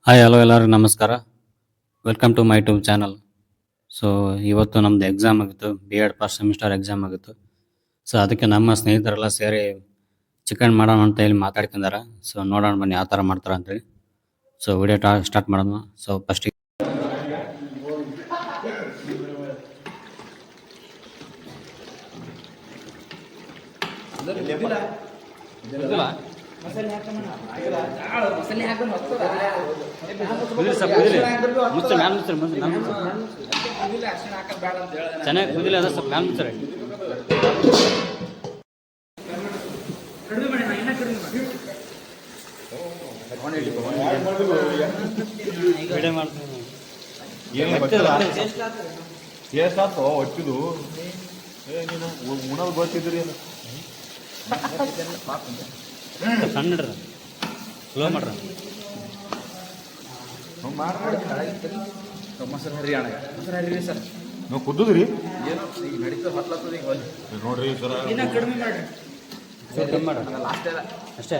Hi hello ಎಲ್ಲರಿಗೂ ನಮಸ್ಕಾರ. Welcome to my YouTube channel. So ಇವತ್ತು ನಮ್ಮದು ಎಕ್ಸಾಮ್ ಆಗಿತ್ತು, B.Ed ಫಸ್ಟ್ ಸೆಮಿಸ್ಟರ್ ಎಕ್ಸಾಮ್ ಆಗಿತ್ತು. ಸೊ ಅದಕ್ಕೆ ನಮ್ಮ ಸ್ನೇಹಿತರೆಲ್ಲ ಸೇರಿ ಚಿಕನ್ ಮಾಡೋಣ ಅಂತ ಹೇಳಿ ಮಾತಾಡ್ಕೊಂಡಾರ. ಸೊ ನೋಡೋಣ ಬನ್ನಿ ಯಾವ ಥರ ಮಾಡ್ತಾರೆ ಅಂತೇಳಿ. ಸೊ ವಿಡಿಯೋ ಸ್ಟಾರ್ಟ್ ಮಾಡೋಣ. ಸೊ ಫಸ್ಟಿಗೆ ಚೆನ್ನಾಗಿ ಕುದಿಲ್ಲ ಅದ ಸ್ವಲ್ಪ ಮ್ಯಾಲ್ ಮುಚ್ಚರಿ. ವಿಡಿಯೋ ಮಾಡ್ತೀನಿ. ಎಷ್ಟಾಯ್ತು ಹೊಚ್ಚಿದು ಉಣಲ್ ಬರ್ತಿದ್ರಿ ಸಣ್ಣ ಸ್ಲೋ ಮಾಡ್ರಿ. ಮೊಸರು ಹರಿ ಅಣ್ಣ, ಮೊಸರು ಹರಿ ಸರ್. ನಾವು ಕುದ್ದುದ್ರಿ ಏನೋ ಈಗ ನಡೀತಾ ಹೊತ್ಲಾಗ್ತದೆ. ಈಗ ನೋಡ್ರಿ ಸರ, ಕಡಿಮೆ ಮಾಡ್ರಿ, ಕಮ್ಮಿ ಮಾಡ್ರಿ ಲಾಸ್ಟ್ ಎಲ್ಲ ಅಷ್ಟೇ.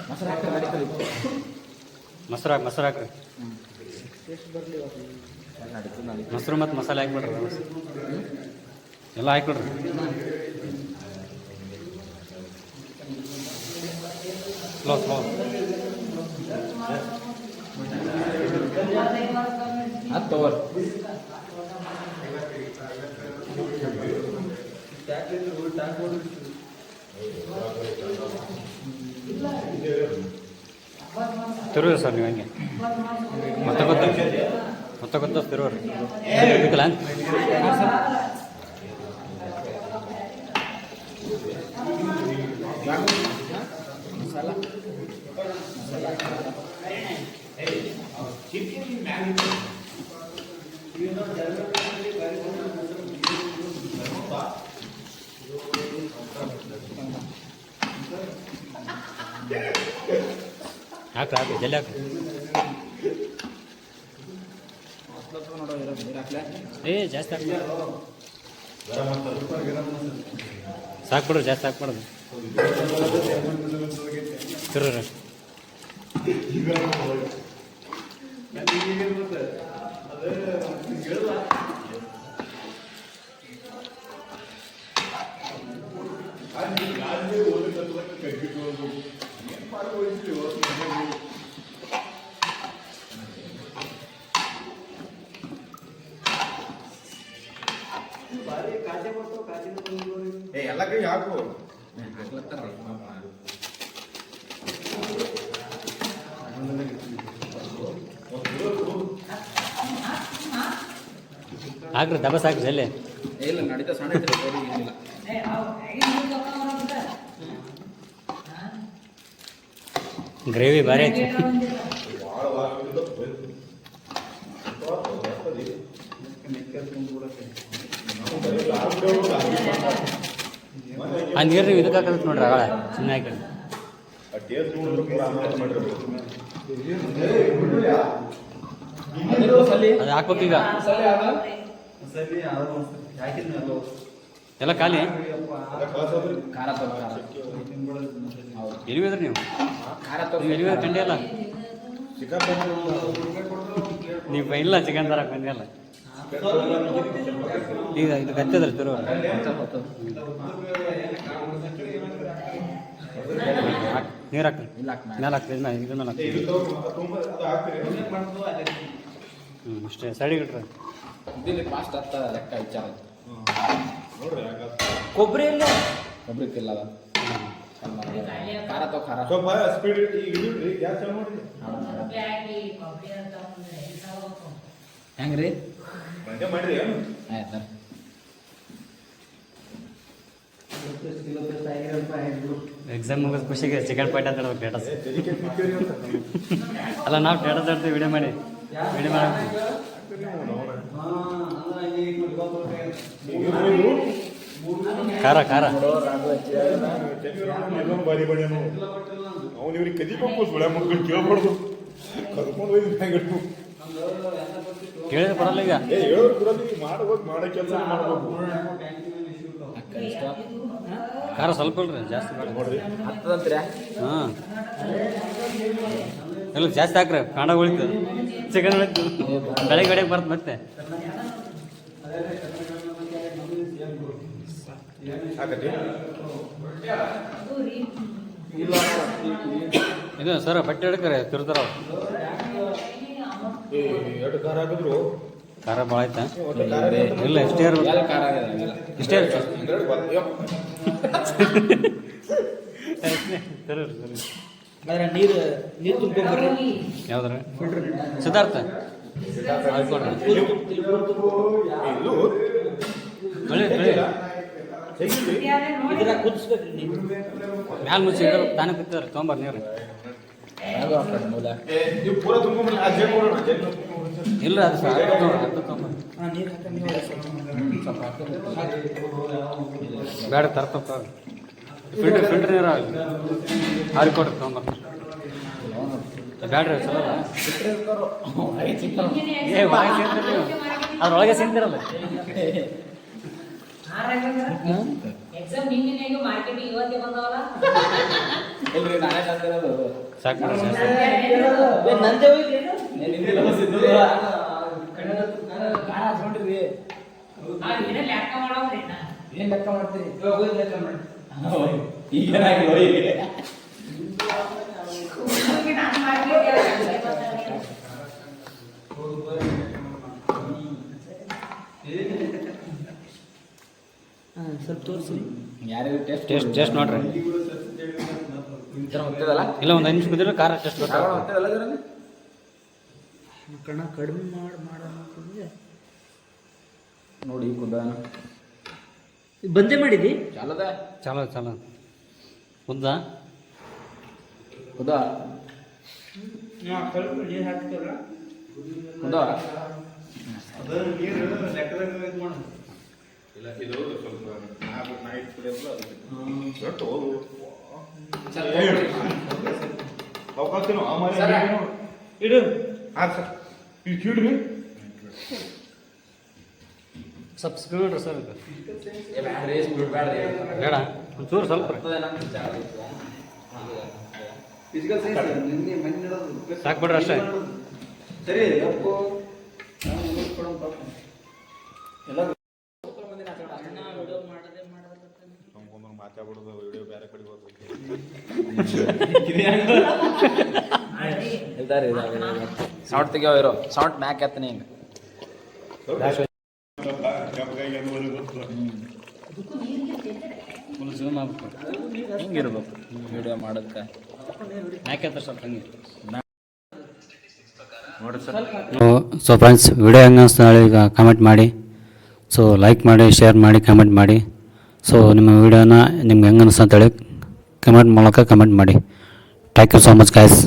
ಮೊಸರು ಹಾಕಿ ನಡೀತದೆ. ಮೊಸರು ಹಾಕ್ರಿ. ಮೊಸರು ಮತ್ತು ಮಸಾಲೆ ಹಾಕ್ಬಿಡ್ರಿ, ಎಲ್ಲ ಹಾಕ್ಬಿಡ್ರಿ. ಸ್ಲೋ ಅದು ತಗೋರಿ. ತಿರುವ್ರಿ ಸರ್ ನೀವು ಹಂಗೆ ಮತ್ತೆ ಗೊತ್ತ ತಿರುವ್ರಿ ಬೇಕಲ್ಲ. ಹಾಕ್ರಿ ಜಲ್ದಿ ಹಾಕ್ರಿ. ಜಾಸ್ತಿ ಹಾಕ್ಬಿಡ್ರಿ, ಸಾಕ್ಬಿಡ್ರಿ, ಜಾಸ್ತಿ ಹಾಕ್ಬಿಡ್ರಿ. ತಿರ್ರಿ ಎಲ್ಲ ಕೈ ಹಾಕು. ಹಾಕ್ರಿ, ದಬಸ್ ಹಾಕ್ರಿ ಜಲ್ಲೆ. ಇಲ್ಲ ನಡೀತಾ ಸಣ್ಣ ಐತ್ರಿ, ಏನಿಲ್ಲ. ಗ್ರೇವಿ ಭಾರಿ ಐತಿ. ಆ ನೀರು ನೀವು ಇದಕ್ಕೆ ಹಾಕತ್ತೆ ನೋಡ್ರಿ, ಆಗಳ ಸುಮ್ಮನೆ ಹಾಕಿ. ಅದು ಹಾಕ್ಬೇಕು ಈಗ. ಎಲ್ಲ ಖಾಲಿ ಎಲ್ಲಿದ್ರಿ ನೀವು? ಎಲ್ಲಿವೆ ಕಂಡೆ ಅಲ್ಲ ನೀವು? ಇಲ್ಲ ಚಿಕನ್ ತರಕ್ಕೆ ಬಂದಿಲ್ಲ ಈಗ. ಇದು ಗತ್ತದ್ರಿ ತಿರು ನೀರು ಹಾಕ್ರಿ, ಮೇಲೆ ಹಾಕ್ರಿ, ಇದನ್ನ ಹಾಕ್ರಿ. ಅಷ್ಟೇ ಸೈಡಿಗೆ ಇಟ್ರಿ. ಫಾಸ್ಟ್ ಆಗ್ತ ಲೆಕ್ಕ ವಿಚಾರ. ಕೊಬ್ಬರಿ ಇಲ್ಲ, ಕೊಬ್ಬರಿ ಇಲ್ಲ. ಖಾರ ತೋ ಖಾರ ಸ್ವಲ್ಪ ಸ್ಪೀಡ್ ಇಡ್ರಿ, ಗ್ಯಾಸ್ ಚಾಲು ಮಾಡ್ರಿ. ಹೆಂಗ್ರಿ ಬಂದೆ ಮಾಡ್ರಿ. ಆಯ್ತು ಎಕ್ಸಾಮ್ ಮುಗಿದ ಖುಷಿಗೆ ಚಿಕನ್ ಪಾಯಿಂಟ್ ಅಂತ ಹೇಳ್ಬೇಕು. ಸ್ಟೇಟಸ್ ಅಲ್ಲ, ನಾವು ಸ್ಟೇಟಸ್ ಆಡ್ತೀವಿ, ವಿಡಿಯೋ ಮಾಡಿ ಖಾರ ಖಾರ ಬಾರಿ ಬಡಿ ಅವ್ನು ಇವ್ರಿಗೆ ಕದಿಬೇಕು, ಸುಳ್ಯ ಮುಟ್ಕೊಂಡು ಕೇಳ್ಬಾರ್ದು, ಕರ್ಕೊಂಡು ಹೋಗಿ ಕೇಳಿದ್ರೆ ಬರಲ್ಲ. ಈಗ ಹೇಳೋರು ಬರೋದು, ಮಾಡ್ಬೇಕು, ಮಾಡೋ ಕೆಲಸ ಮಾಡ್ಬೇಕು. ಖಾರ ಸ್ವಲ್ಪ ಇಲ್ರಿ ಜಾಸ್ತಿ ಬೇಡ. ನೋಡ್ರಿ ಹತ್ತದಂತ್ರಿ ಹಾಂ ಎಲ್ಲ ಜಾಸ್ತಿ ಹಾಕ್ರಿ ಕಾಂಡ ಉಳಿತು ಚಿಕನ್ ಉಳಿತು ಬೆಳಗ್ಗೆ ಬೆಳಗ್ಗೆ ಬರ್ತು ಮತ್ತೆ. ಸಾಕತಿ ಇದು ಸರ್ ಬಟ್ಟೆ ಹಿಡ್ಕರೆ ತಿರ್ತಾರ ಎರಡು ಖಾರ ಹಾಕಿದ್ರು ಖಾರ ಭಾಳ ಆಯ್ತಾ? ಒಟ್ಟು ಖಾರ ಇಲ್ಲ ಇಷ್ಟೇ ಇರ್ಬೇಕು, ಎಲ್ಲ ಖಾರ ಆಗಿದೆ ಇಷ್ಟೇ ಇರ್ಬೇಕು. ನೀರು ತುಂಬ್ಕೊಂಡ್ಬರ್ರಿ. ಯಾವ್ದಾರ ಸಿದ್ಧಾರ್ಥ ಆಯ್ಕೊಡ್ರಿ ಇಲ್ಲೂ ಬೆಳಿ ಬೆಳಿ ಇದ್ರಾಗ ಕುದಿಸ್ಬೇಕ್ರಿ ನೀವು. ಮ್ಯಾಲ ಮುಚ್ಚಿ ಇಡಬೇಕು ತಾನೇ ಕೂತಾರೆ ತೊಗೊಂಬರ್ ನೀರು. ಯಾವುದು ಆ ಕಡೆ ಮೂಲ ನೀವು ಪೂರ ತುಂಬ್ಕೊಂಡ್ಬಿಡಿ. ಆ ಜೇನು ಕೊಡೋಣ, ಜೇನು ತುಂಬ್ಕೊಂಡ್ಬಿಡಿ. ಇಲ್ಲ ಅದು ಸಾಕು ತೊಗೊಂಬರ್ ನೀರು ಹಾಕ ನೀವು ಸ್ವಲ್ಪ ಹಾಕಿದ್ರೆ ಬೇಡ ತರ್ತಪ್ಪ ಫಿಲ್ಟರ್ ನೀರು ಹಾರಿ ಕೊಡ್ರಿ ತೊಗೊಂಬರ್. ಬ್ಯಾಡ್ರಿ ಚಲೋ ಏ ಬಾಯಿ ಸೇರ್ತೀರಿ ನೀವು ಅದ್ರೊಳಗೆ ಸೇರ್ತಿರಲ್ಲ. ಎಕ್ಸಾಮ್ ನಿನ್ನೆ ಮಾರ್ಕೆಟಿಗೆ ಇವತ್ತೇ ಬಂದವಲ್ಲ. ಇಲ್ರಿ ನಾನೇ ತಂದಿರೋದು ಸಾಕು ಬಿಡ್ರಿ ನಂದೇ ಹೋಯ್ತೇನು? ಏನೇ ಲೆಕ್ಕ ಮಾಡೋದ್ರಿ ನಾ. ಏನ್ ಲೆಕ್ಕ ಮಾಡ್ತೀರಿ? ಲೆಕ್ಕ ಮಾಡಿ. ಈಗೇನಾಗಿ ನಾನು ಮಾಡ್ಬಿಟ್ಟೆ. ಸ್ವಲ್ಪ ತೋರಿಸಿ. ಯಾರಿಗೂ ಟೇಸ್ಟ್ ಟೇಸ್ಟ್ ನೋಡ್ರಿ. ಈ ಥರ ಹೋಗ್ತದಲ್ಲ ಇಲ್ಲ ಒಂದು 5 ನಿಮಿಷ ಕುದಿದ್ರೆ ಖಾರ ಟೇಸ್ಟ್ ಗೊತ್ತಾಗುತ್ತೆ. ಹೋಗ್ತದಲ್ಲ ಇದರಲ್ಲಿ ಕಣ ಕಡಿಮೆ ಮಾಡೋಣ ನೋಡಿ ಕುದ ಬಂದೇ ಮಾಡಿದಿ. ಚಾಲದ ಚಲೋ ಚಲೋ ಉದ್ದ ಕುದ ನೀರು ಹಾಕ್ತಲ್ಲ ಕುದ ಇಲ್ಲ, ಇದು ಸ್ವಲ್ಪ ನೈಟ್ ಕುಡಿಯೋದು ಅದಕ್ಕೆ. ಅವಕಾಶನೂ ಆ ಮಾರಿ ಸರ. ಇಡು. ಹಾಂ ಸರ್ ಇದು ಕ್ಯೂಡ್ರಿ. ಸ್ವಲ್ಪ ಸ್ಪೀಡ್ ನೋಡ್ರಿ ಸರ್ ಇದು ಬ್ಯಾಡ್ರಿ ಸ್ಪೀಡ್ ಬ್ಯಾಡ್ರಿ ಬೇಡ ಒಂಚೂರು ಸ್ವಲ್ಪ ರೀ. ಫಿಸಿಕಲ್ ಸೈನ್ಸ್ ನಿನ್ನೆ ಮನೆ ಇಡೋದು ಸಾಕು ಬಿಡ್ರಿ ಅಷ್ಟೇ. ಸರಿ ಅಪ್ಪು ಎಲ್ಲ ನಮ್ಗೊಂದು ಮಾತಾಡ್ಬಿಡೋದು ವಿಡಿಯೋ ಬೇರೆ ಕಡೆ ಹೋಗ್ಬೇಕು. ಇದಾರೆ ಸೌಂಡ್ ತೆಗಿಯೋ ಇರೋ ಸೌಂಡ್ ಮ್ಯಾಕ್ ಎತ್ತನೆ ಹಿಂಗೆ ಫುಲ್ ಝೂಮ್ ಆಗ್ಬೇಕು ಹಿಂಗಿರ್ಬೇಕು ವಿಡಿಯೋ ಮಾಡೋದಕ್ಕೆ ಯಾಕೆ ಸ್ವಲ್ಪ ಹಂಗೆ ನೋಡ್ರಿ ಸರ್. ಸೊ ಫ್ರೆಂಡ್ಸ್ ವಿಡಿಯೋ ಹೆಂಗೆ ಅನಿಸ್ತು ನಾಳೆ ಈಗ ಕಮೆಂಟ್ ಮಾಡಿ. ಸೊ ಲೈಕ್ ಮಾಡಿ, ಶೇರ್ ಮಾಡಿ, ಕಮೆಂಟ್ ಮಾಡಿ. ಸೊ ನಿಮ್ಮ ವಿಡಿಯೋನ ನಿಮ್ಗೆ ಹೆಂಗೆ ಅನಿಸ್ತು ಅಂತೇಳಿ ಕಮೆಂಟ್ ಮೂಲಕ ಕಮೆಂಟ್ ಮಾಡಿ. Thank you so much guys.